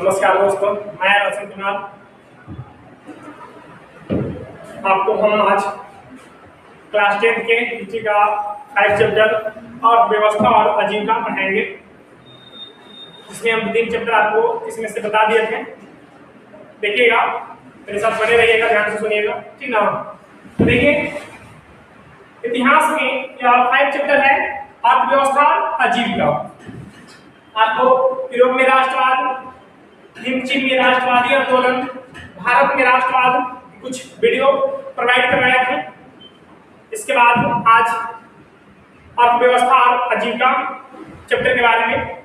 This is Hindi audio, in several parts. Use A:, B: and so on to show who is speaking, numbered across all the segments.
A: नमस्कार दोस्तों, मैं रोशन कुमार। आपको हम आज क्लास 10 के हिस्ट्री का 5 चैप्टर और व्यवस्था और आजीविका पढ़ाएंगे, जिसमें हम 3 चैप्टर आपको इसमें से बता दिए थे। देखिएगा, मेरे साथ बने रहिएगा, ध्यान से सुनिएगा, ठीक ना। तो देखिए, इतिहास में 5 चैप्टर है अर्थव्यवस्था और आजीविका। आपको यूरोप में राष्ट्रवाद, चीन में राष्ट्रवादी आंदोलन, भारत में राष्ट्रवाद, कुछ वीडियो प्रोवाइड करवाए थे। इसके बाद आज अर्थव्यवस्था और आजीविका चैप्टर के बारे में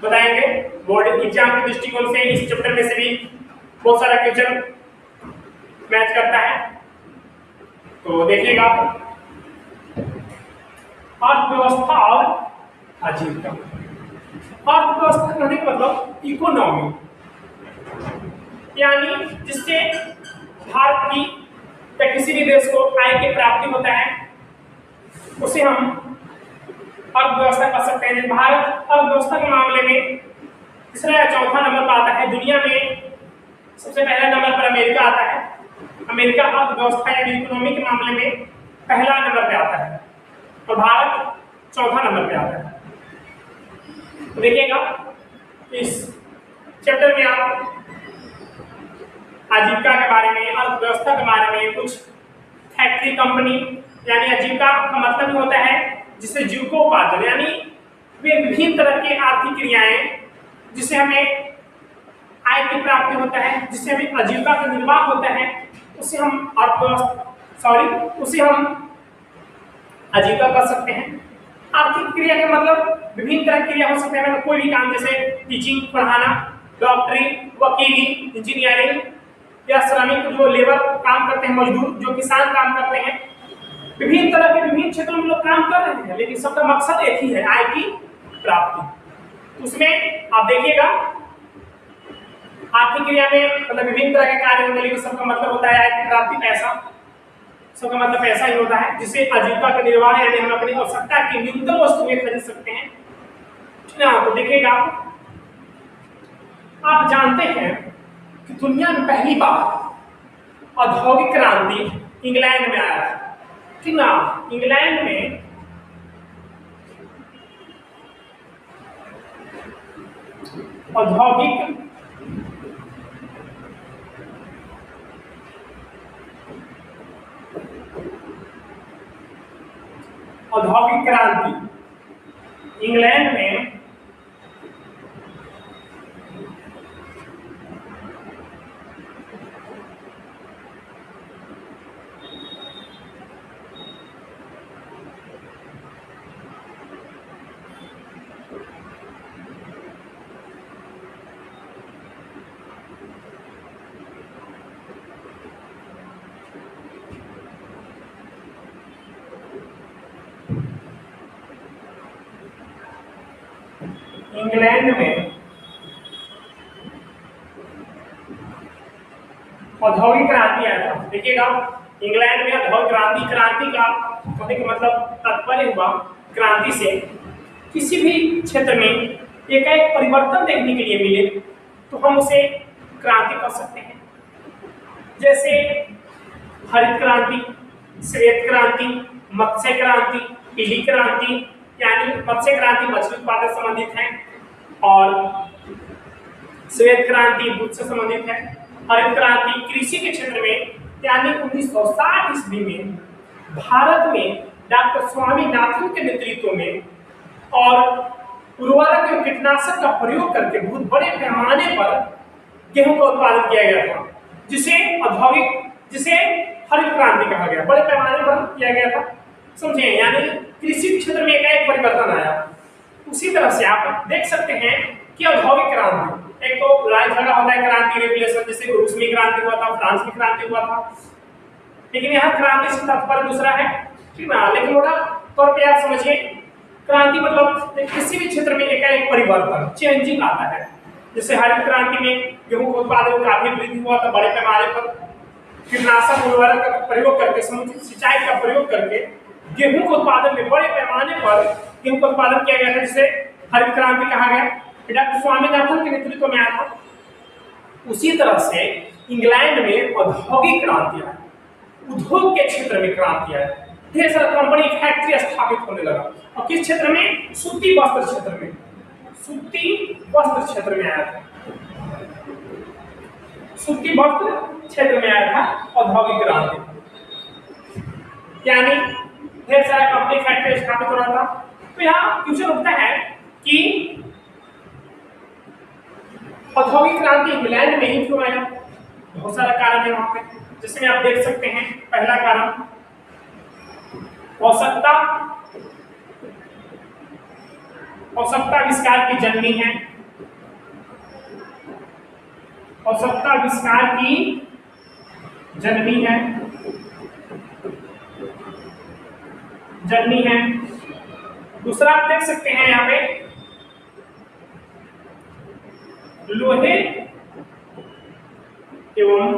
A: बताएंगे। बोर्ड एग्जाम के दृष्टिकोण से इस चैप्टर में से भी बहुत सारा क्वेश्चन मैच करता है, तो देखिएगा। अर्थव्यवस्था और आजीविका, अर्थव्यवस्था कहने का मतलब इकोनॉमी, यानी जिससे भारत की या किसी भी देश को आय की प्राप्ति होता है, उसे हम अर्थव्यवस्था कह सकते हैं। भारत अर्थव्यवस्था के मामले में तीसरा या चौथा नंबर पर आता है। दुनिया में सबसे पहला नंबर पर अमेरिका आता है। अमेरिका अर्थव्यवस्था यानी इकोनॉमी के मामले में पहला नंबर पे आता है और भारत चौथा नंबर पे आता है। तो देखिएगा, इस चैप्टर में आप आजीविका के बारे में, अर्थव्यवस्था के बारे में, कुछ फैक्ट्री, कंपनी, यानी आजीविका का मतलब होता है जिससे जीविकोपार्जन, यानी वे विभिन्न तरह की आर्थिक क्रियाएं जिससे हमें आय की प्राप्ति होता है, जिससे हमें आजीविका का निर्वाह होता है, उसे हम उसे हम आजीविका कर सकते हैं। आर्थिक क्रिया के मतलब विभिन्न तरह की क्रिया हो सकते हैं। कोई भी काम, जैसे टीचिंग, पढ़ाना, डॉक्टरी, वकीली, इंजीनियरिंग, या श्रमिक जो लेबर काम करते हैं, मजदूर जो किसान काम करते हैं, विभिन्न तरह के विभिन्न क्षेत्रों में लोग काम कर रहे हैं, लेकिन सबका मकसद एक ही है, आय की प्राप्ति। उसमें आप देखिएगा, आर्थिक क्रिया में मतलब विभिन्न तरह के कार्य होंगे, लेकिन सबका मतलब होता है आय की प्राप्ति, पैसा। सबका मतलब पैसा ही होता है, जिससे आजीविका का निर्वाह, यानी हम अपनी आवश्यकता की न्यूनतम वस्तुएं खरीद सकते हैं, ठीक ना। तो देखिएगा, आप जानते हैं कि दुनिया में पहली बार औद्योगिक क्रांति इंग्लैंड में आया था, ठीक ना। इंग्लैंड में औद्योगिक क्रांति इंग्लैंड में औद्योगिक क्रांति आया था। देखिएगा, इंग्लैंड में औद्योगिक क्रांति का कहने का मतलब तात्पर्य हुआ क्रांति से किसी भी क्षेत्र में एक परिवर्तन देखने के लिए मिले तो हम उसे क्रांति कर सकते हैं। जैसे हरित क्रांति, श्वेत क्रांति, मत्स्य क्रांति, पीली क्रांति, यानी मत्स्य क्रांति मछली उत्पादन से संबंधित है और श्वेत क्रांति दूध से संबंधित है। हरित क्रांति कृषि के क्षेत्र में, यानी 1960 ईस्वी में भारत में डॉक्टर स्वामीनाथन के नेतृत्व में और उर्वरक एवं कीटनाशक का प्रयोग करके बहुत बड़े पैमाने पर गेहूं का उत्पादन किया गया था, जिसे हरित क्रांति कहा गया। बड़े पैमाने पर किया गया था, समझे, यानी कृषि क्षेत्र में एक परिवर्तन आया। उसी तरह से आप देख सकते हैं कि औद्योगिक क्रांति, एक तो लड़ाई झगड़ा होता है क्रांति रेगुलेशन, जैसे रूस में क्रांति हुआ था, फ्रांस में क्रांति हुआ था, लेकिन यहाँ क्रांति से तात्पर्य दूसरा है, ठीक ना। लेकिन मोटा तौर पे आप समझिए, क्रांति मतलब किसी भी क्षेत्र में एक परिवर्तन, चेंजिंग आता है। जैसे हरित क्रांति में गेहूं के उत्पादन में काफी वृद्धि हुआ था, बड़े पैमाने पर कीटनाशक उर्वरक का प्रयोग करके, समुचित सिंचाई का प्रयोग करके गेहूं के उत्पादन में बड़े पैमाने पर गेहूं का उत्पादन किया गया था, जिसे हरित क्रांति कहा गया। डॉक्टर स्वामीनाथन के नेतृत्व में आया था। उसी तरह से इंग्लैंड में औद्योगिक क्रांति आई, उद्योग के क्षेत्र में क्रांति आई, ढेर सारा कंपनी फैक्ट्री स्थापित होने लगा। और किस क्षेत्र में? सूती वस्त्र क्षेत्र में, सूती वस्त्र क्षेत्र में आया था, सूती वस्त्र क्षेत्र में आया था औद्योगिक क्रांति, यानी ढेर सारा कंपनी फैक्ट्री स्थापित हो रहा था। तो यहाँ क्वेश्चन उठता है कि औद्योगिक क्रांति इंग्लैंड में ही क्यों आया? बहुत सारा कारण है वहां पे, जिसमें आप देख सकते हैं। पहला कारण आवश्यकता आविष्कार की जननी है, आवश्यकता आविष्कार की जननी है। दूसरा आप देख सकते हैं यहाँ पे लोहे एवं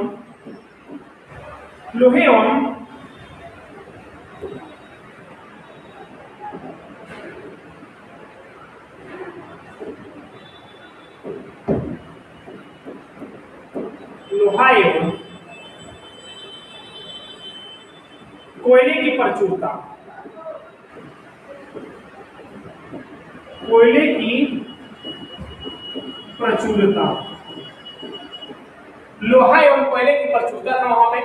A: लोहा एवं कोयले की प्रचुरता, कोयले की प्रचुरता, लोहा एवं कोयले की प्रचुरता था वहां पे।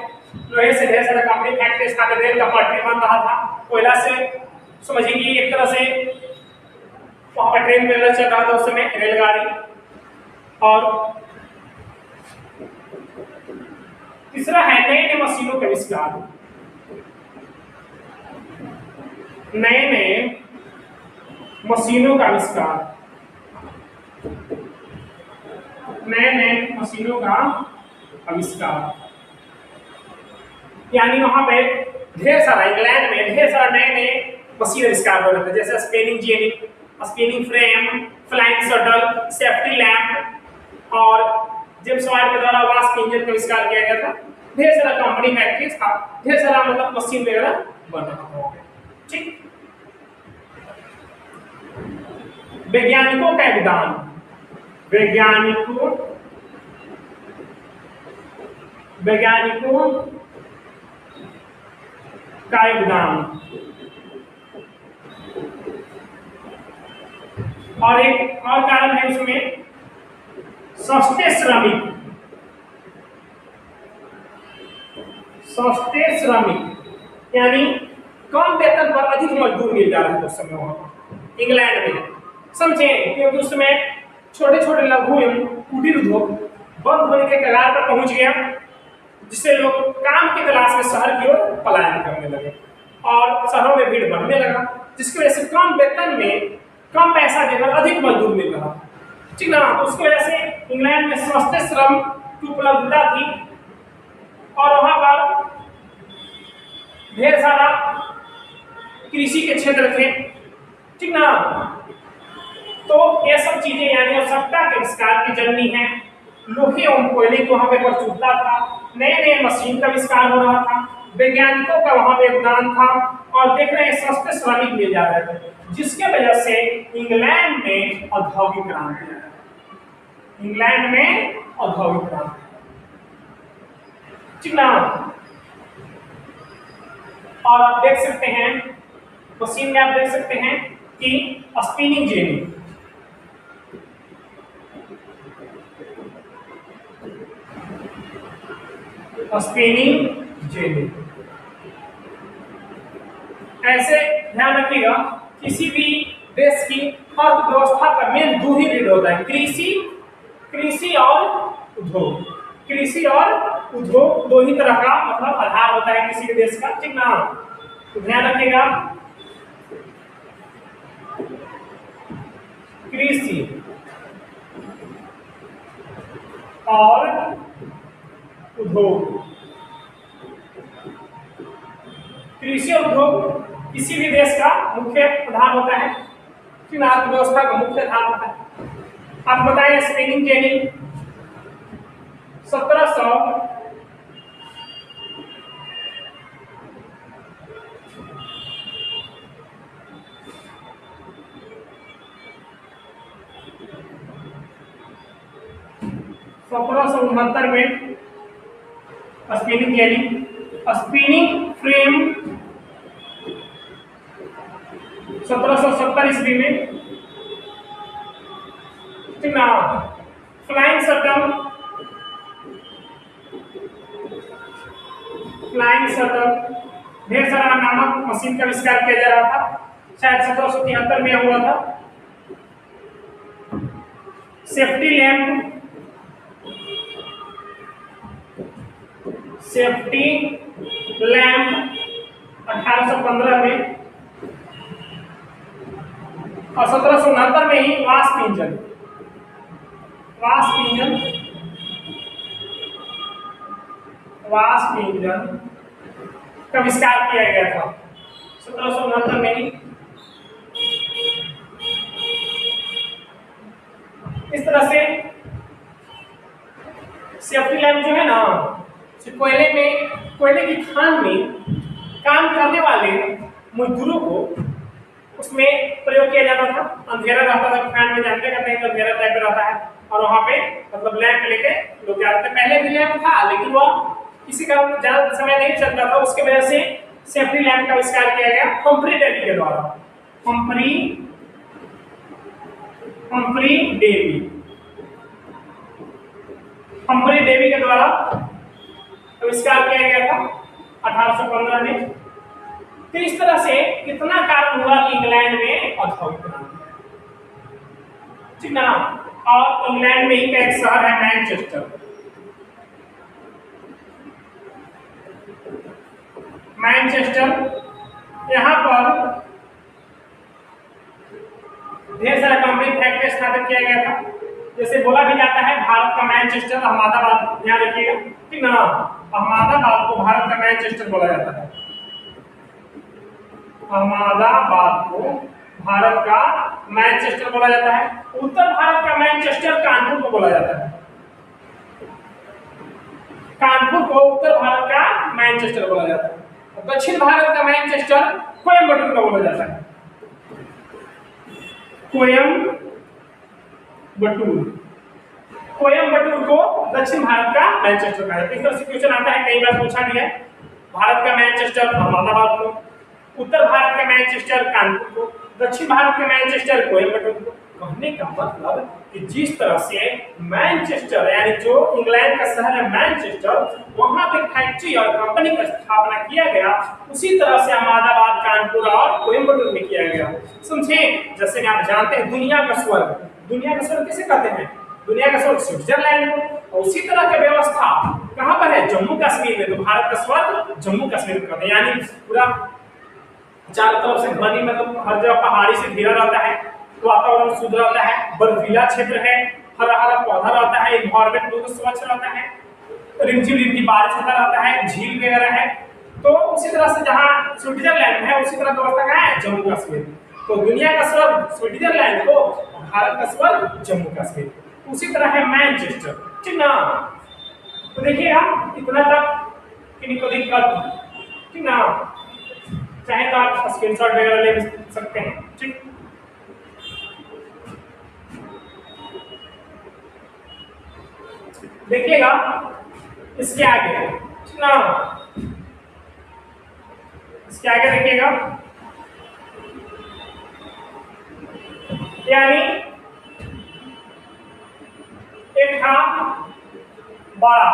A: लोहे से ढेर सारा कंपनी फैक्ट्री स्थापित, रेल का पटरी बन रहा था। कोयला से समझिए कि एक तरह से वहां पर ट्रेन वगैरह चल रहा था उस समय, रेलगाड़ी। और तीसरा है नए नए मशीनों का आविष्कार, नए नए मशीनों का आविष्कार, नए नए मशीनों का आविष्कार, यानी वहां पे ढेर सारा इंग्लैंड में ढेर सारा नए नए मशीन आविष्कार हो रहे थे, जैसे spinning jenny, spinning frame, flying shuttle, safety lamp और जेम्स वाट के द्वारा वास्प इंजन का आविष्कार किया गया था। ढेर सारा कंपनी फैक्ट्री था, ढेर सारा मतलब मशीन वगैरह बन रहा था। ठीक, वैज्ञानिकों का योगदान, वैज्ञानिकों का योगदान। और एक और कारण है उसमें सस्ते श्रमिक, यानी कम वेतन पर अधिक मजदूर मिल जा रहा है उस समय वहां इंग्लैंड में। समझे, क्योंकि उस समय छोटे छोटे लघु एवं कुटीर उद्योग बंद होने के कगार पर पहुंच गया, जिससे लोग काम की तलाश में शहर की ओर पलायन करने लगे और शहरों में भीड़ बढ़ने लगा, जिसकी वजह से कम वेतन में कम पैसा देकर अधिक मजदूर मिल रहा था। ठीक ना? तो उसकी वजह से इंग्लैंड में सस्ते श्रम की उपलब्धता थी और वहां पर ढेर सारा कृषि के क्षेत्र थे। ठीक ना? तो ये सब चीजें यानी आवश्यकता के आविष्कार की जननी है। लोहे एवं कोयले की वहां पे प्रचुरता था, नए नए मशीन का आविष्कार हो रहा था, वैज्ञानिकों का वहां पे योगदान था और देख रहे हैं सस्ते श्रमिक मिल जा रहे थे, जिसके वजह से इंग्लैंड में औद्योगिक क्रांति आई। इंग्लैंड में औद्योगिक क्रांति, ठीक ना? और आप देख सकते हैं मशीन में, आप देख सकते हैं कि स्पिनिंग जेनी, ऐसे ध्यान रखिएगा, किसी भी देश की अर्थव्यवस्था का मेन दो ही रीढ़ होता है, कृषि और उद्योग। कृषि और उद्योग दो ही तरह का मतलब आधार होता है किसी भी देश का। ठीक ना? तो ध्यान रखिएगा, कृषि और उद्योग। कृषि और उद्योग किसी भी देश का मुख्य आधार होता है, अर्थव्यवस्था का मुख्य आधार होता है। आप बताएं स्पिनिंग जेनी 1700 1700 1769 में स्पिनिंग जेनी, स्पिनिंग फ्रेम 1770 ईस्वी में, ठीक ना। फ्लाइंग शटल, फ्लाइंग शटल ढेर सारा नामक मशीन का आविष्कार किया जा रहा था, शायद 1773 में हुआ था। सेफ्टी लैम्प, सेफ्टी लैम्प 1815 में, और 1769 में ही वाष्प इंजन, वाष्प इंजन, वाष्प इंजन का आविष्कार किया गया था 1769 में ही। इस तरह से सेफ्टी लैम्प जो है ना, कोयले में, कोयले की खान में काम करने वाले मजदूरों को उसमें प्रयोग किया जाता था। अंधेरा रहता था, फैन में जानते करते हैं अंधेरा टाइप में रहता है, और वहां पे मतलब लैंप लेके लोग जाते थे। पहले भी लैंप था लेकिन वह किसी का ज्यादा समय नहीं चलता था, उसके वजह से सेफ्टी लैंप का आविष्कार किया गया हम्फ्री डेवी के द्वारा। हम्फ्री डेवी, हम्फ्री डेवी के द्वारा आविष्कार किया गया था 1815 में। तो इस तरह से कितना कारण हुआ कि इंग्लैंड में औद्योगिक क्रांति, ठीक ना। और इंग्लैंड में ही का एक शहर है मैनचेस्टर, मैनचेस्टर, यहाँ पर ढेर सारा कंपनी फैक्ट्री स्थापित किया गया था। जैसे बोला भी जाता है भारत का मैनचेस्टर अहमदाबाद, ध्यान रखिएगा, ठीक ना। अहमदाबाद को भारत का मैनचेस्टर बोला जाता है, अहमदाबाद को भारत का मैनचेस्टर बोला जाता है। उत्तर भारत का मैनचेस्टर कानपुर को बोला जाता है, कानपुर को उत्तर भारत का मैनचेस्टर बोला जाता है। दक्षिण भारत का मैनचेस्टर कोयम्बटूर का बोला जाता है, कोयम्बटूर, कोयम्बटूर को दक्षिण भारत का मैनचेस्टर कहा जाता है। इस तरह से क्वेश्चन आता है, कई बार पूछा गया है। भारत का मैनचेस्टर अहमदाबाद को, उत्तर भारत का मैनचेस्टर कानपुर को, दक्षिण भारत का मैनचेस्टर कोयम्बटूर को। कहने का मतलब कि जिस तरह से मैनचेस्टर यानी जो इंग्लैंड का शहर है मैनचेस्टर, वहां पे फैक्ट्री और कंपनी का स्थापना किया गया, उसी तरह से अहमदाबाद, कानपुर और कोयम्बटूर में किया गया। समझे, जैसे आप जानते हैं दुनिया का स्वर्ग, दुनिया का स्वर्ग किसे कहते हैं? दुनिया का स्वर्ग स्विट्जरलैंड को। और उसी तरह की व्यवस्था कहाँ पर है? जम्मू कश्मीर में। तो भारत का स्वर्ग जम्मू कश्मीर में कहते हैं, यानी पूरा चारों तरफ से घनी, मतलब हर जगह पहाड़ी से घिरा रहता है, वातावरण शुद्ध रहता है, बर्फीला क्षेत्र है, हरा हरा पौधा रहता है, एनवायरमेंट बहुत स्वच्छ रहता है, रिमझिम रिमझिम बारिश होता रहता है, झील वगैरह है। तो उसी तरह से जहाँ स्विट्जरलैंड है उसी तरह व्यवस्था कहाँ है? जम्मू कश्मीर। तो दुनिया का स्वर्ग स्विट्जरलैंड को, भारत का स्वर्ग जम्मू कश्मीर। उसी तरह है मैनचेस्टर, ठीक ना। तो देखिएगा इतना तक किन्हीं को दिक्कत, ठीक ना, चाहे तो आप स्क्रीनशॉट वगैरह ले सकते हैं, ठीक। देखिएगा इसके आगे, ठीक ना, इसके आगे देखिएगा, यानी एक था बड़ा,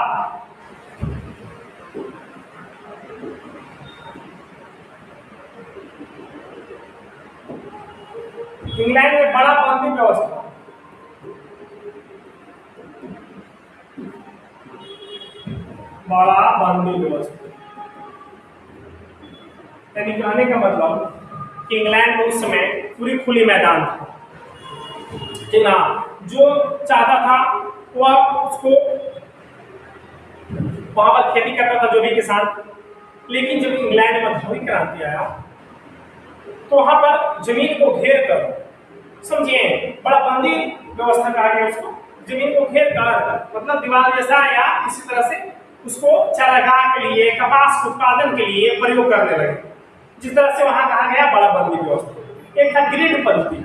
A: इंग्लैंड में बड़ा बंदी व्यवस्था, बड़ा बंदी व्यवस्था, यानी कहने का मतलब कि इंग्लैंड में उस समय पूरी खुली मैदान था, ठीक ना। जो चाहता था वह उसको वहां पर खेती करता था, जो भी किसान। लेकिन जब इंग्लैंड में औद्योगिक क्रांति आया तो वहां पर जमीन को घेर कर, समझिए, बड़ा बंदी व्यवस्था कहा गया उसको। जमीन को घेर कर मतलब दीवार जैसा, या इसी तरह से उसको चारागाह के लिए, कपास उत्पादन के लिए प्रयोग करने लगे। जिस तरह से वहां कहा गया बड़ा बंदी व्यवस्था। एक था ग्रिड पद्धति,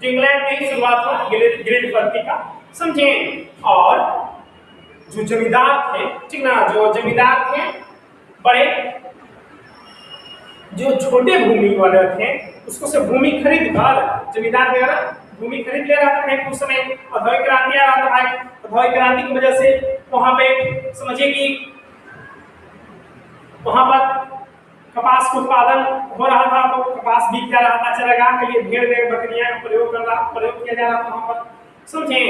A: जो इंग्लैंड में ही शुरुआत हुआ ग्रिड पद्धति का, समझे। और जो जमींदार थे, ठीक ना, जो जमींदार थे बड़े, जो छोटे भूमि वाले थे उसको से भूमि खरीद कर जमींदार वगैरह भूमि खरीद ले रहा था। नहीं उस समय औद्योगिक क्रांति आ रहा था भाई। औद्योगिक क्रांति की वजह से वहां पे समझिए कि वहां पर कपास का उत्पादन हो रहा था, तो कपास बिक जा रहा था, चरागाह के लिए भेड़ बकरियां का प्रयोग किया जा रहा था वहां पर, समझे।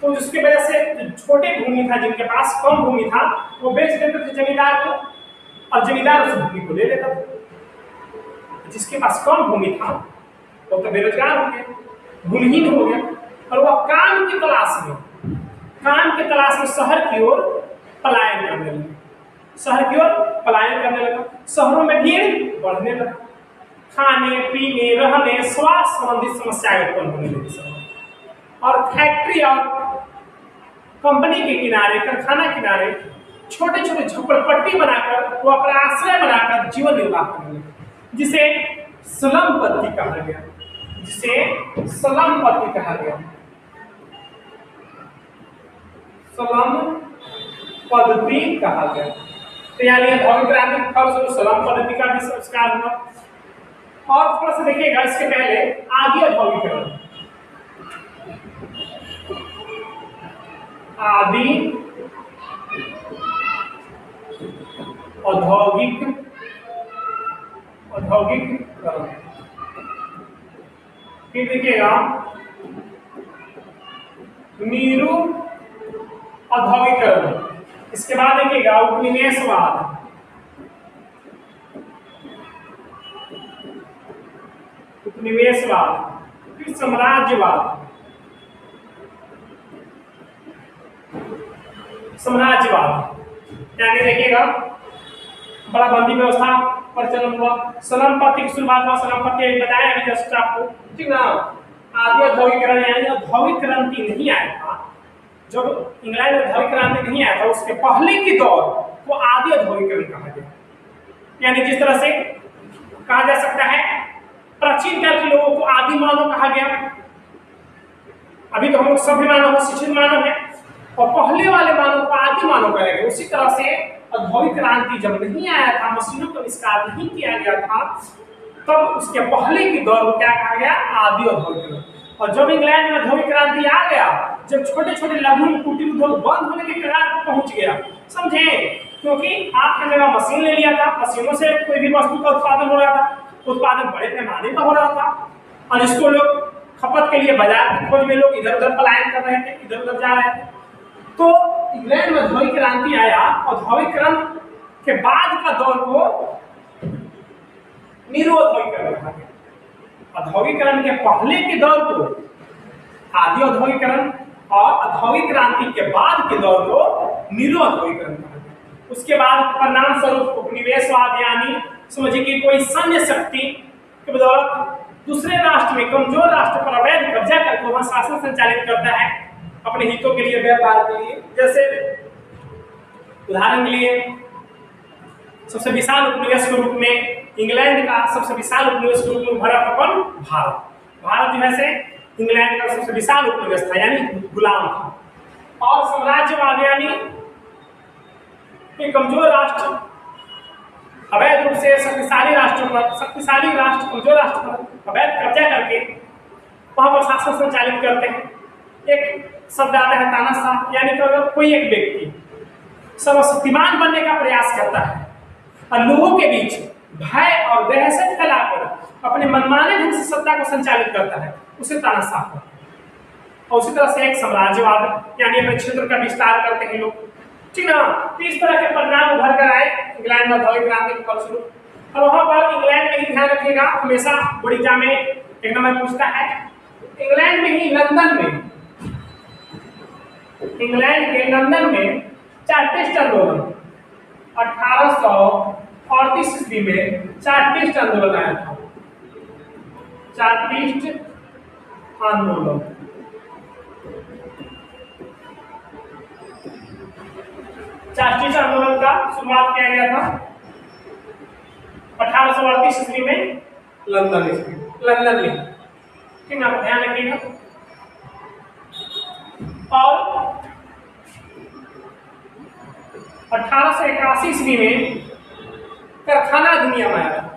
A: तो जिसकी वजह से जो छोटे भूमि था, जिनके पास कम भूमि था, वो बेच देते थे जमींदार को, और जमींदार उस भूमि को ले लेता था। जिसके पास कम भूमि था वो तो बेरोजगार हो गया, भूमिहीन हो गया, और वह काम की तलाश में शहर की ओर पलायन करने लगा। शहर की ओर पलायन करने लगा। शहरों में भीड़ बढ़ने लगा, खाने पीने रहने स्वास्थ्य संबंधित समस्याएं उत्पन्न होने लगी। और फैक्ट्री और कंपनी के किनारे, कारखाना किनारे छोटे छोटे झोपड़पट्टी बनाकर, वो अपना आश्रय बनाकर जीवन निर्वाह करने लगे, जिसे स्लमपति कहा गया, स्लमपति कहा गया। तो यानी औद्योगिक क्रांति के फलस्वरूप स्लम पद्धति का भी संस्कार हुआ। और थोड़ा सा देखिएगा इसके पहले आदि औद्योगिकरण, आदि औद्योगिकरण। फिर देखिएगा नीरू औद्योगिकरण। इसके बाद देखिएगा उपनिवेशवाद, फिर साम्राज्यवाद, यानी देखिएगा बड़ा बंदी व्यवस्था प्रचलन हुआ। स्लमपति की शुरुआत हुआ, स्लमपति बताया अभी जस्ट आपको, ठीक ना। आदि औद्योगिकरण यानी औद्योगिक क्रांति नहीं आया था, जब इंग्लैंड में औद्योगिक क्रांति नहीं आया था उसके पहले की दौर को आदि औद्योगिकरण कहा गया। यानी जिस तरह से कहा जा सकता है प्राचीन काल के लोगों को आदि मानव कहा गया, अभी तो हम लोग सभ्य मानव, शिक्षित मानव है, और पहले वाले मानव को आदि मानव कहा गया। उसी तरह से औद्योगिक क्रांति जब नहीं आया था, मशीनों का आविष्कार नहीं किया गया था, तब उसके पहले की दौर को क्या कहा गया, आदि औद्योगिकरण। और जब इंग्लैंड में औद्योगिक क्रांति आ गया, जब छोटे छोटे लघु कुटीर उद्योग बंद होने के कगार पर पहुंच गया, समझे, क्योंकि आपने जगह मशीन ले लिया था, मशीनों से कोई भी वस्तु का उत्पादन हो रहा था, उत्पादन बड़े पैमाने पर हो रहा था, और इसको लोग खपत के लिए बाजार की खोज में लोग इधर उधर पलायन कर रहे थे, इधर उधर जा रहे थे। तो इंग्लैंड में औद्योगिक क्रांति आया, औद्योगिकरण के बाद का दौर को निरोधोगीकरण कहा गया। औद्योगिकरण के पहले के दौर को आदि औद्योगिकरण, और औद्योगिक क्रांति के बाद के दौर को निरोधोगीकरण कहा गया। उसके बाद परिणाम स्वरूप उपनिवेशवाद, यानी समझिए कि कोई सैन्य शक्ति के बदौलत दूसरे राष्ट्र में, कमजोर राष्ट्र पर अवैध कब्जा करके वहां शासन संचालित करता है अपने हितों के लिए, व्यापार के लिए। जैसे उदाहरण के लिए सबसे विशाल उपनिवेश के रूप में इंग्लैंड का सबसे विशाल उपनिवेश के रूप में उभरा अपन भारत जो है से इंग्लैंड का सबसे विशाल उपनिवेश था, यानी गुलाम था। और साम्राज्यवाद यानी एक कमजोर राष्ट्र अवैध रूप से शक्तिशाली राष्ट्र कमजोर राष्ट्र पर अवैध कब्जा करके वहां पर शासन संचालित करते हैं। एक शब्द आता है तानाशाह, यानी कि अगर कोई एक व्यक्ति सर्वशक्तिमान बनने का प्रयास करता है और लोगों के बीच भय और दहशत फैलाकर अपने मनमाने ढंग से सत्ता को संचालित करता है, उसे तानाशाह कहते हैं। और उसी तरह से एक साम्राज्यवाद, यानी अपने क्षेत्र का विस्तार करते हैं लोग, ठीक ना। तो इस तरह के परिणाम उभर कर आए इंग्लैंड में औद्योगिक क्रांति के फलस्वरूप। और वहां पर इंग्लैंड में ही ध्यान रखिएगा, हमेशा बड़ी एग्जाम में एक नंबर पूछता है, इंग्लैंड में ही इंग्लैंड के लंदन में चार्टिस्ट आंदोलन 1838 ईस्वी में चार्टिस्ट आंदोलन आया था। चार्टिस्ट आंदोलन का शुरुआत किया गया था 1838 ईस्वी में लंदन में, ठीक ना, ध्यान रखिएगा। और 1881 ईस्वी में कारखाना अधिनियम आया था,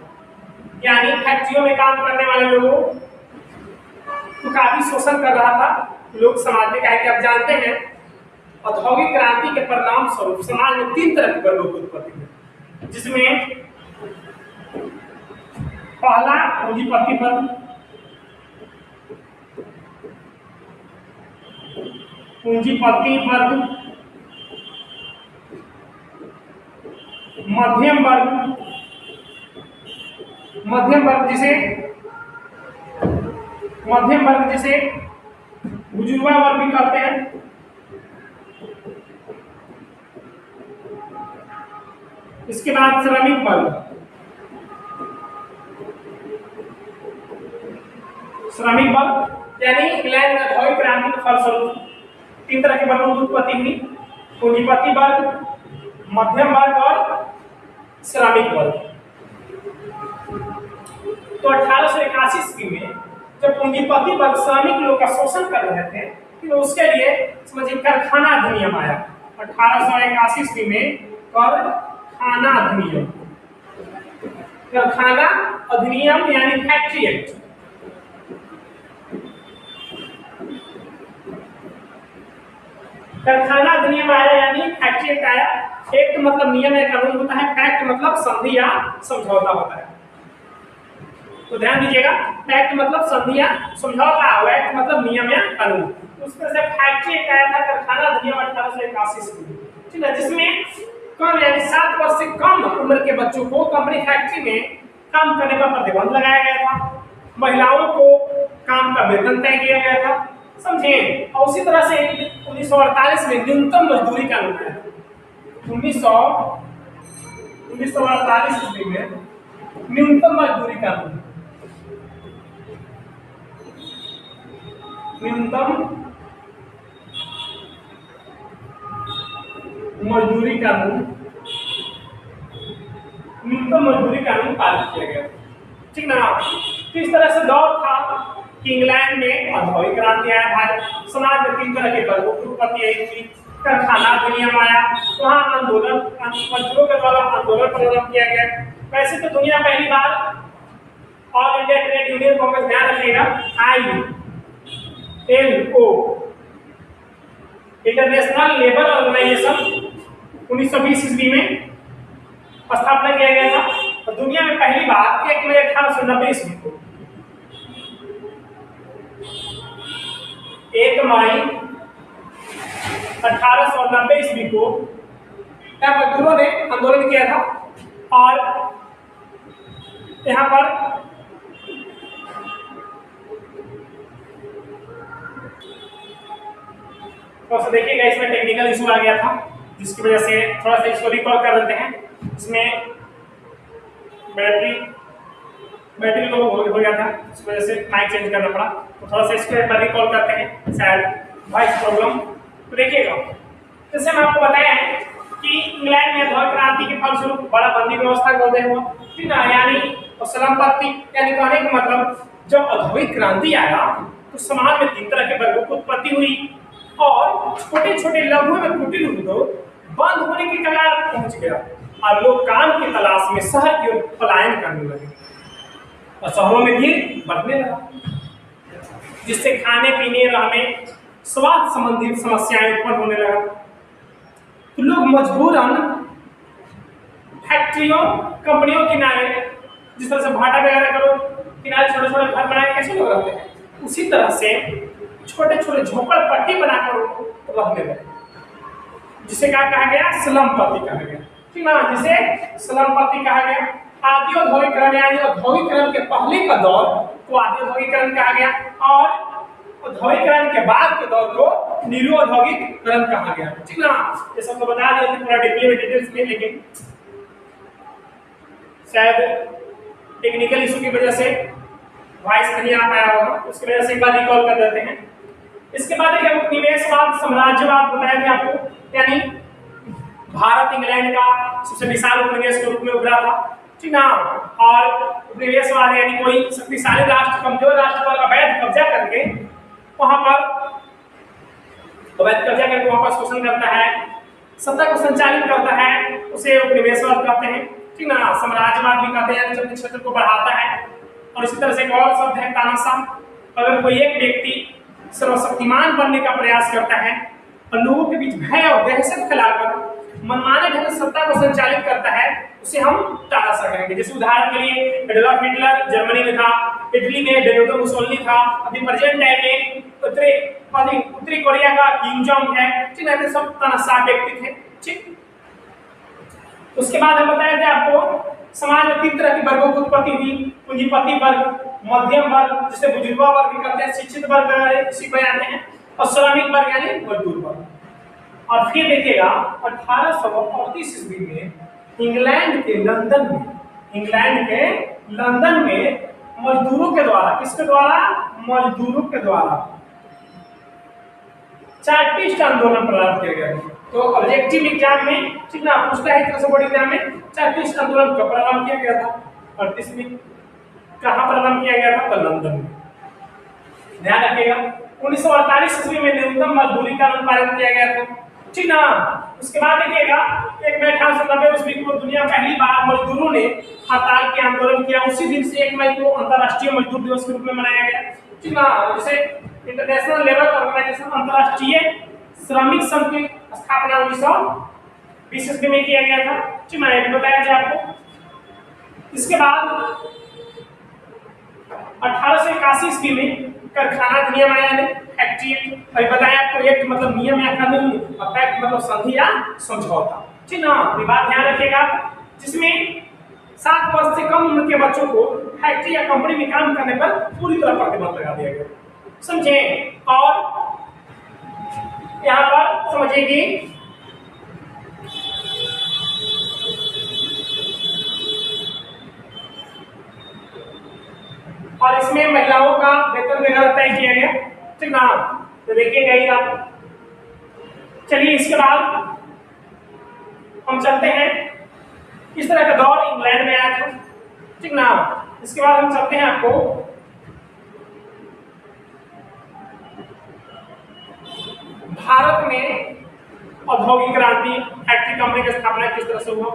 A: यानी फैक्ट्रियों में काम करने वाले लोगों को काफी शोषण कर रहा था लोग समाज में। कहे कि आप जानते हैं औद्योगिक क्रांति के परिणाम स्वरूप समाज में 3 तरह के वर्गों की उत्पत्ति हुई, जिसमें पहला पूंजीपति वर्ग, मध्यम वर्ग, जिसे बुजुर्गा वर्ग भी कहते हैं, इसके बाद श्रमिक वर्ग, यानी इंग्लैंड में औद्योगिक क्रांति के फलस्वरूप 3 तरह के वर्गों की उत्पत्ति हुई, पूंजीपति वर्ग, मध्यम वर्ग और श्रमिक वर्ग। तो 1881 ईस्वी में जब पूंजीपति वर्ग श्रमिक लोग का शोषण कर रहे थे, तो उसके लिए समझिए कारखाना अधिनियम आया। 1881 ईस्वी में कारखाना अधिनियम यानी फैक्ट्री एक्ट। कारखाना अधिनियम आया यानी फैक्ट्री एक्ट आया। एक्ट मतलब नियम या कानून होता है, फैक्ट मतलब संधि या समझौता होता है। तो ध्यान दीजिएगा, फैक्ट मतलब संधि या समझौता, एक्ट मतलब नियम या कानून। उसमें से फैक्ट्री एक्ट आया था कारखाना अधिनियम 1881 में, ठीक है, जिसमें कम यानी 7 वर्ष से कम उम्र के बच्चों को कंपनी फैक्ट्री में काम करने का प्रतिबंध लगाया गया था। महिलाओं को काम का वेतन तय किया गया था, समझे। और उसी तरह से 1948 में न्यूनतम मजदूरी कानून आया। 1948 ईस्वी में न्यूनतम मजदूरी कानून, न्यूनतम मजदूरी कानून पारित किया गया, ठीक ना। किस तरह से दौर था कि इंग्लैंड में औद्योगिक क्रांति आया था, समाज में 3 तरह के वर्गों की उत्पत्ति आई थी, कारखाना अधिनियम आया, वहाँ आंदोलन, मजदूरों के द्वारा आंदोलन प्रारंभ किया गया। वैसे तो दुनिया पहली बार all India trade union congress, ध्यान रखिएगा, ILO इंटरनेशनल लेबर ऑर्गेनाइजेशन 1920 ईस्वी में स्थापना किया गया था। और दुनिया में पहली बार 1 मई 1890 ईस्वी को 1 मई 1890 ईस्वी को मजदूरों ने आंदोलन किया था। और यहाँ पर तो देखिएगा, इसमें टेक्निकल इशू आ गया था, जिसकी वजह से थोड़ा सा इसको रिकॉल कर देते हैं। इसमें बैटरी लो हो गया था, इस वजह से माइक चेंज करना पड़ा। तो थोड़ा सा इसको एक बार रिकॉल करते हैं, शायद वॉइस प्रॉब्लम। तो देखिएगा, जैसे मैं आपको बताया है कि इंग्लैंड में औद्योगिक क्रांति के फलस्वरूप बड़ा बंदी व्यवस्था का उदय हुआ, ठीक ना, यानी संपत्ति, यानी कहने का मतलब जब औद्योगिक क्रांति आया तो समाज में 3 तरह के वर्गों की उत्पत्ति हुई और छोटे छोटे लघु व कुटीर उद्योग बंद होने की कगार पहुंच गया और लोग काम की तलाश में शहर की ओर पलायन करने लगे और शहरों में भीड़ बढ़ने लगा, जिससे खाने पीने रहने स्वास्थ्य संबंधित समस्याएं उत्पन्न होने लगा। तो लोग मजबूरन फैक्ट्रियों, कंपनियों किनारे, जिस तरह से भाटा वगैरह करो किनारे छोटे छोटे घर बनाए कैसे लोग रहते हैं, उसी तरह से छोटे छोटे झोपड़पट्टी बनाकर रहने लगे, जिसे क्या कहा गया, स्लमपति कहा गया, ठीक ना, जिसे स्लमपति कहा गया। आदि औद्योगिकरण यानी औद्योगिकरण के पहले का दौर को आदि औद्योगिकरण कहा गया और औद्योगिकरण के बाद के दौर को नीलु औद्योगिकरण कहा गया, ठीक ना। ये सब तो बता दिया पूरा डिटेल्स में, लेकिन शायद टेक्निकल इशू की वजह से वॉइस नहीं आ पाया होगा, उसकी वजह से एक बार रिकॉल कर देते हैं। इसके बाद एक उपनिवेशवाद, साम्राज्यवाद बताया था आपको, यानी भारत इंग्लैंड का सबसे विशाल उपनिवेश के रूप में उभरा था, ठीक ना। और उपनिवेशवाद यानी कोई शक्तिशाली राष्ट्र कमजोर राष्ट्र पर अवैध कब्जा करके वहां पर शोषण करता है सत्ता को संचालित करता है उसे उपनिवेशवाद कहते हैं, ठीक ना, साम्राज्यवाद भी कहते हैं, जो अपने क्षेत्र को बढ़ाता है। और इसी तरह से एक और शब्द है तानाशाह। अगर कोई एक व्यक्ति सर्वशक्तिमान बनने का प्रयास करता है और लोगों के बीच भय और दहशत फैलाकर मनमाने ढंग से सत्ता को संचालित करता है, उसे हम तानाशाह कहेंगे। जैसे उदाहरण के लिए एडोल्फ हिटलर जर्मनी में था, इटली में बेनिटो मुसोलिनी था, अभी प्रेजेंट टाइम में उत्तरी कोरिया का किम जोंग है, ठीक है, सब तानाशाह व्यक्ति थे। ठीक, उसके बाद हम बताया थे आपको समाज में 3 तरह के वर्गों की उत्पत्ति हुई। पूंजीपति वर्ग, मध्यम वर्ग जिसे बुजुर्गा वर्ग भी कहते हैं, शिक्षित वर्ग इसी को आते हैं, और श्रमिक वर्ग यानी मजदूर वर्ग। और फिर देखिएगा 1838 ईस्वी में इंग्लैंड के लंदन में मजदूरों के द्वारा, किसके द्वारा, मजदूरों के द्वारा चार्टिस्ट आंदोलन प्रारंभ किया गया। तो ऑब्जेक्टिव एग्जाम में कितना पूछता है, तरह से बोर्ड एग्जाम में चार्टिस्ट आंदोलन कब प्रारंभ किया गया था, 38 में। कहाँ प्रारंभ किया गया था, तो लंदन में। ध्यान रखिएगा 1948 ईस्वी में न्यूनतम मजदूरी कानून पारित किया गया था, ठीक ना। उसके बाद देखिएगा 1 मई 1890 ईस्वी को दुनिया पहली बार मजदूरों ने हड़ताल के आंदोलन किया। उसी दिन से 1 मई को अंतर्राष्ट्रीय मजदूर दिवस के रूप में मनाया गया, ठीक ना। जैसे इंटरनेशनल लेबर ऑर्गेनाइजेशन अंतर्राष्ट्रीय श्रमिक संघ की स्थापना 1920 ईस्वी में किया गया था, ठीक ना, ये बताया जाए आपको। इसके बाद 1881 ईस्वी में कारखाना अधिनियम आया है, फैक्ट्री एक्ट। अभी बताया आपको, एक्ट मतलब नियम या कानून, और फैक्ट मतलब संधि या समझौता, ठीक ना। ये बात ध्यान रखिएगा, जिसमें 7 वर्ष से कम उम्र के बच्चों को फैक्ट्री या कंपनी में काम करने पर पूरी तरह प्रतिबंध लगा दिया गया, समझे। और यहाँ पर समझिए और इसमें महिलाओं का वेतन वगैरह तय किया गया, ठीक ना। तो देखिएगा ही आप। चलिए इसके बाद हम चलते हैं, इस तरह का दौर इंग्लैंड में आया था, ठीक ना। इसके बाद हम चलते हैं आपको भारत में औद्योगिक क्रांति, फैक्ट्री कंपनी की स्थापना किस तरह से हुआ।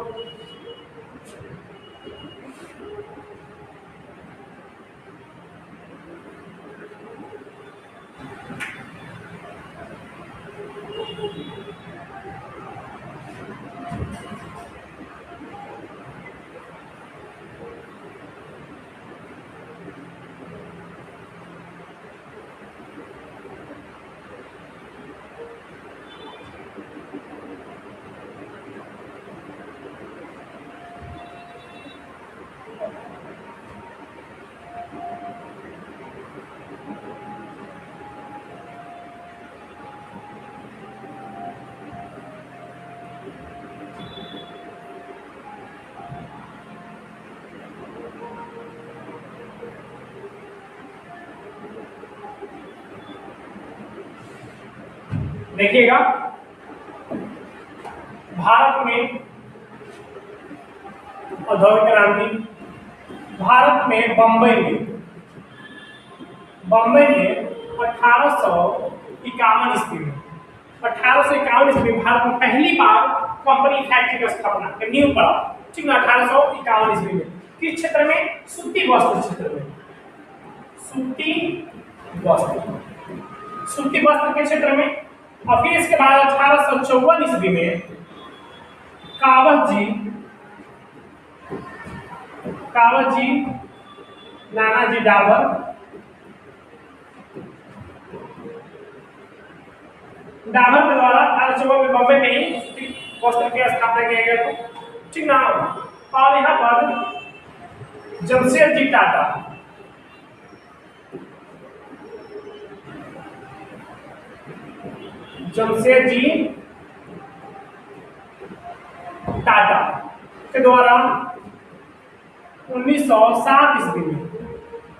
A: देखिएगा भारत में औद्योगिक क्रांति, भारत में बम्बई में 1851 ईस्वी में 1851 ईस्वी में भारत में पहली बार कंपनी फैक्ट्री की स्थापना न्यू पड़ा, ठीक ना। 1851 ईस्वी में किस क्षेत्र में, सूती वस्त्र क्षेत्र में, सूती वस्त्र के क्षेत्र में। और फिर इसके बाद 1854 ईस्वी में कावत जी नानाजी डाबर के द्वारा 1854 में बम्बई में ही वस्त्र की स्थापना किया गया था, ठीक ना। और यहाँ पर जमशेदजी टाटा के द्वारा 1907 ईस्वी में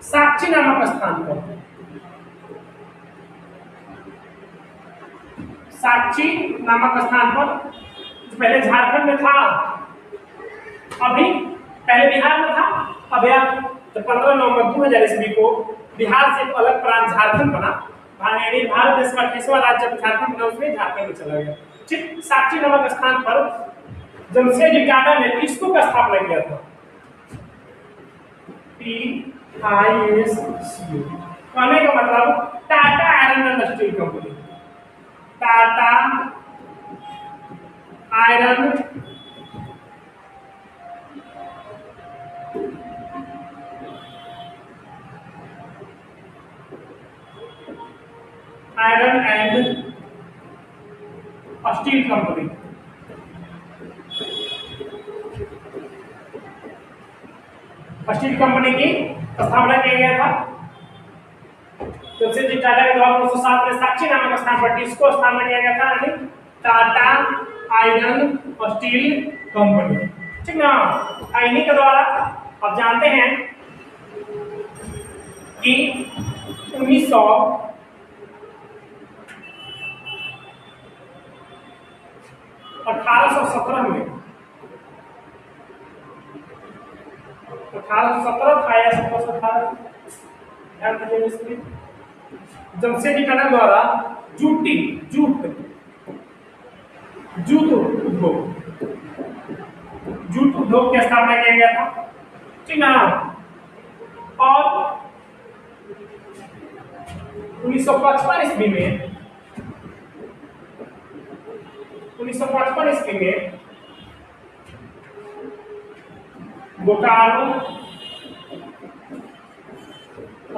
A: साक्षी नामक स्थान पर, पहले झारखंड में था, अभी पहले बिहार में था, अब यार 15 नवंबर 2000 ईस्वी को बिहार से एक अलग प्रांत झारखंड बना। भारत देश का 28वां राज्य जब झारखंड बना, उसमें झारखंड में चला गया, साक्षी नामक स्थान पर जमशेदजी टाटा ने किसको का स्थापना किया था? TISCO कहने का मतलब Tata iron and steel company. Tata iron and steel company. Steel company की स्थापना किया गया था जमशेदजी टाटा के द्वारा 1907 में साक्षी नामक स्थान पर टिस्को स्थापना किया गया था, यानी टाटा आयरन स्टील कंपनी। ठीक ना? इन्हीं के द्वारा आप जानते हैं कि 1817 में 1817 था या 1718 जमशेदजी टाटा द्वारा जूट उद्योग की स्थापना किया गया था। ठीक ना? और 1955 ईस्वी में बोकारो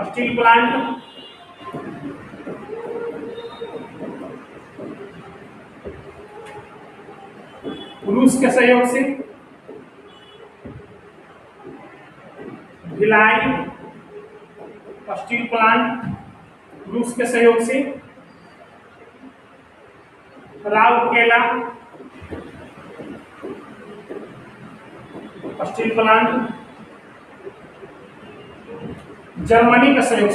A: स्टील प्लांट रूस के सहयोग से, भिलाई स्टील प्लांट रूस के सहयोग से, राउरकेला स्टील प्लांट जर्मनी के सहयोग से,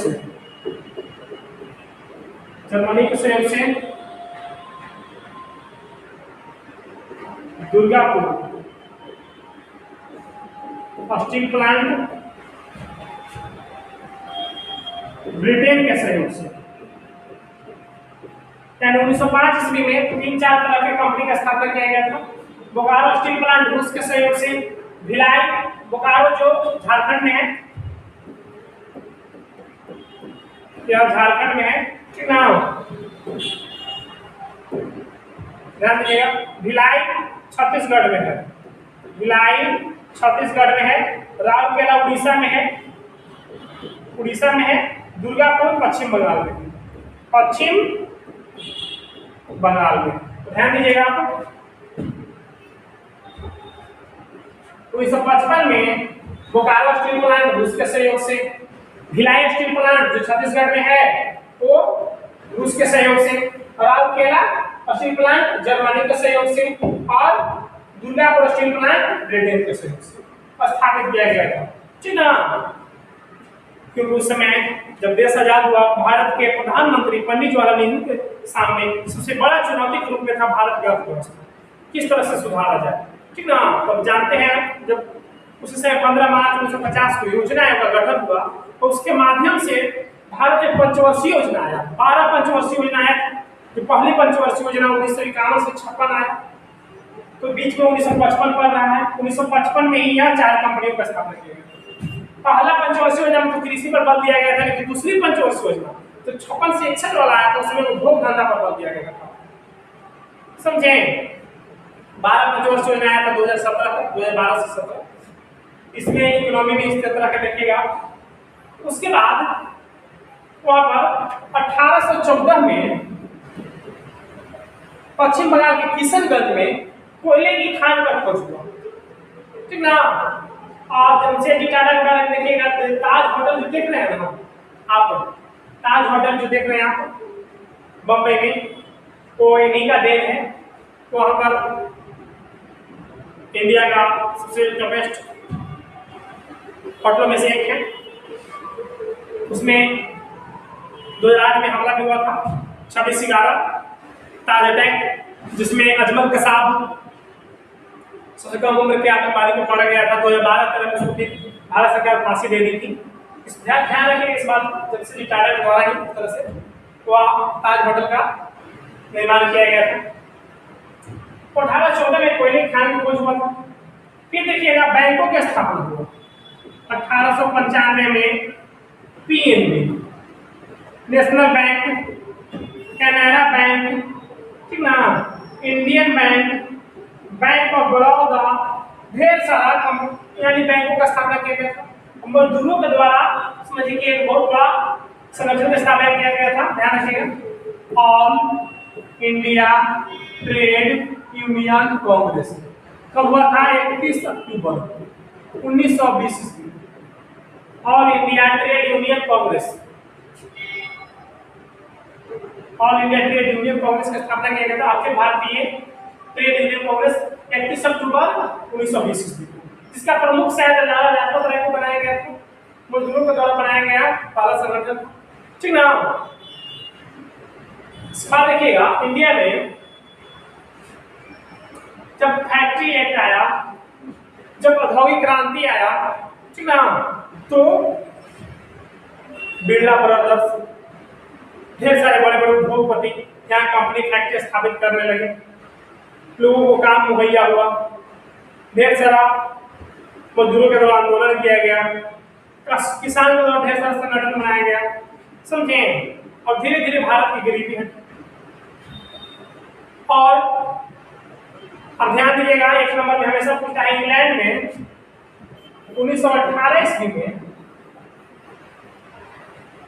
A: दुर्गापुर स्टील प्लांट ब्रिटेन के सहयोग से। 1905 ईस्वी में 3-4 तरह के कंपनी का स्थापना किया गया था। बोकारो स्टील प्लांट रूस के सहयोग से, भिलाई बोकारो जो झारखंड में है, यह झारखंड में है। ठीक ना? ध्यान दीजिएगा, भिलाई छत्तीसगढ़ में है, राउरकेला उड़ीसा में है, दुर्गापुर पश्चिम बंगाल में, ध्यान दीजिएगा आप। 1955 में बोकारो स्टील प्लांट रूस के सहयोग से, भिलाई स्टील प्लांट जो छत्तीसगढ़ में है वो रूस के सहयोग से, राउरकेला स्टील प्लांट जर्मनी के सहयोग से और दुर्गापुर स्टील प्लांट ब्रिटेन के सहयोग से स्थापित किया गया था। ठीक ना? क्योंकि उस समय जब देश आजाद हुआ, भारत के प्रधानमंत्री पंडित जवाहरलाल नेहरू के सामने सबसे बड़ा चुनौती के रूप में था भारत की अर्थव्यवस्था, किस तरह से सुधारा जाए। ठीक ना? तो जानते हैं जब उस समय 15 मार्च 1950 को योजना आयोग का गठन हुआ तो उसके माध्यम से भारत एक पंचवर्षीय योजना आया, 12 पंचवर्षीय योजना आया। जो पहली पंचवर्षीय योजना 1951 से 56 आया, तो बीच में 1955 पड़ रहा है। 1955 में ही यह 4 कंपनियों का स्थापना किया गया। पहला पंचवर्षीय योजना में तो कृषि पर बल दिया गया था, लेकिन दूसरी पंचवर्षीय योजना तो 56 से 61 वाला आया था, उसमें उद्योग धंधा पर बल दिया गया था। समझे? 12 पंचवर्षीय योजना आया था 2017 तक, 2012 से 17। इसमें इकोनॉमी में इस तरह का देखिएगा। उसके बाद वहां पर 1814 में पश्चिम बंगाल के किशनगंज में कोयले की खान का खोज हुआ। ठीक ना? और जमशेदजी टाटा के बारे में देखिएगा, ताज होटल जो देख रहे हैं ना आप, ताज होटल जो देख रहे हैं आप बम्बई में, वो इन्हीं का देन है। वहां पर इंडिया का सबसे टॉपेस्ट होटलों में से एक है। उसमें 2008 में हमला भी हुआ था, 26/11 ताज अटैक, जिसमें अजमल कसाब सबसे कम उम्र के आतंकवादी को पकड़ा गया था। 2012-13 में उसको भारत सरकार फांसी दे दी थी। ध्यान रखिए इस बात, जमशेदजी टाटा के द्वारा ही इस तरह से वह ताज होटल का निर्माण किया गया था। 1814 में कोयले की खान की खोज हुआ था। फिर देखिएगा बैंकों की स्थापना हुआ 1895 में। PNB, national bank, Canara bank, ठीक ना, Indian bank, bank of Baroda, ढेर सारा यानी बैंकों का स्थापना किया गया था। मजदूरों के द्वारा समझिए कि एक बहुत बड़ा संगठन स्थापना किया गया था, ध्यान रखिएगा, all India trade union Congress. कब हुआ था? 31 अक्टूबर 1920 ईस्वी। All India trade union Congress, all India trade union Congress की स्थापना किया गया था। अखिल भारतीय ट्रेड यूनियन कांग्रेस 31 अक्टूबर 1920 ईस्वी, जिसका प्रमुख शायद लाला लाजपत राय को बनाया गया था। मजदूरों के द्वारा बनाया गया पहला संगठन, ठीक ना। इसका देखिएगा इंडिया में जब फैक्ट्री एक्ट आया, जब औद्योगिक क्रांति आया, ठीक ना, तो बिरला ब्रदर्स, ढेर सारे बड़े बड़े उद्योगपति यहाँ कंपनी फैक्ट्री स्थापित करने लगे। लोगों को काम मुहैया हुआ, ढेर सारा मजदूरों के द्वारा आंदोलन किया गया, किसानों के द्वारा ढेर सारा संगठन बनाया गया, समझे। और धीरे धीरे भारत की गरीबी हटी। और अब ध्यान दीजिएगा, एक नंबर में हमेशा पूछता है, इंग्लैंड में 1918 ईस्वी में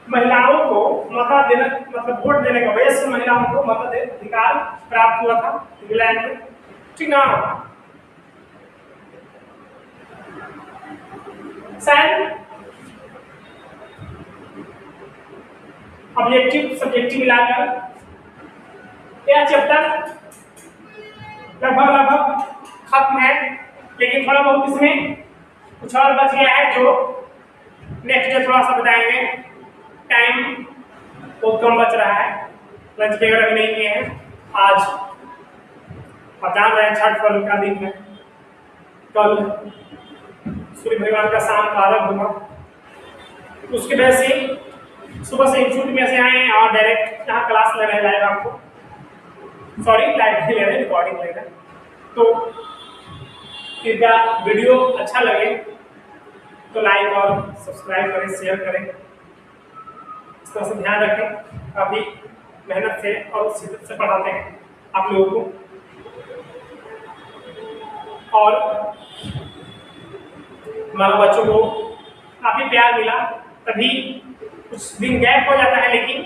A: महिलाओं को मत देने, मतलब वोट देने का, वयस्क महिलाओं को मताधिकार प्राप्त हुआ था इंग्लैंड में, ठीक ना। शायद ऑब्जेक्टिव सब्जेक्टिव मिलाकर यह चैप्टर लगभग खत्म है, लेकिन थोड़ा बहुत इसमें कुछ और बच गया है जो नेक्स्ट डे थोड़ा सा बताएंगे। टाइम बहुत कम बच रहा है, लंच वगैरह भी नहीं किए हैं। आज आप जान रहे हैं छठ पर्व का दिन है, कल सूर्य भगवान का शाम का अर्घ होगा। उसके वजह से सुबह से इंस्टीट्यूट में से आए और डायरेक्ट यहाँ क्लास ले रहे लाइव, आपको सॉरी लाइव नहीं ले रहे, रिकॉर्डिंग ले रहे। तो कृपया वीडियो अच्छा लगे तो लाइक और सब्सक्राइब करें, शेयर करें, इस तरह से ध्यान रखें। काफ़ी मेहनत से और शिद्दत से पढ़ाते हैं आप लोगों को, और हमारे बच्चों को काफ़ी प्यार मिला। तभी कुछ दिन गैप हो जाता है, लेकिन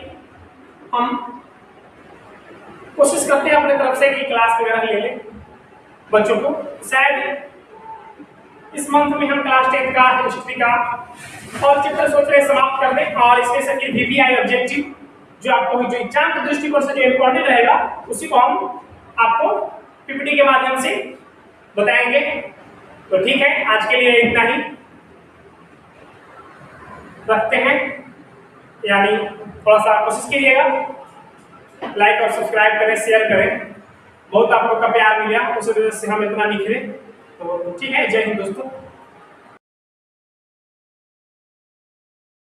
A: हम कोशिश करते हैं अपने तरफ से कि क्लास वगैरह ले लें बच्चों को। शायद इस मंथ में हम क्लास 10 का हिस्ट्री का और चैप्टर सोच रहे समाप्त कर दें, और इसमें से VVI ऑब्जेक्टिव जो आपको जो एग्जाम के दृष्टिकोण से जो इम्पोर्टेंट रहेगा उसी को हम आपको PPT के माध्यम से बताएंगे। तो ठीक है, आज के लिए इतना ही रखते हैं, यानी थोड़ा सा कोशिश कीजिएगा, लाइक और सब्सक्राइब करें, शेयर करें। बहुत आप लोग का प्यार मिला, उस वजह से हम इतना निखरे। तो ठीक है, जय हिंद दोस्तों।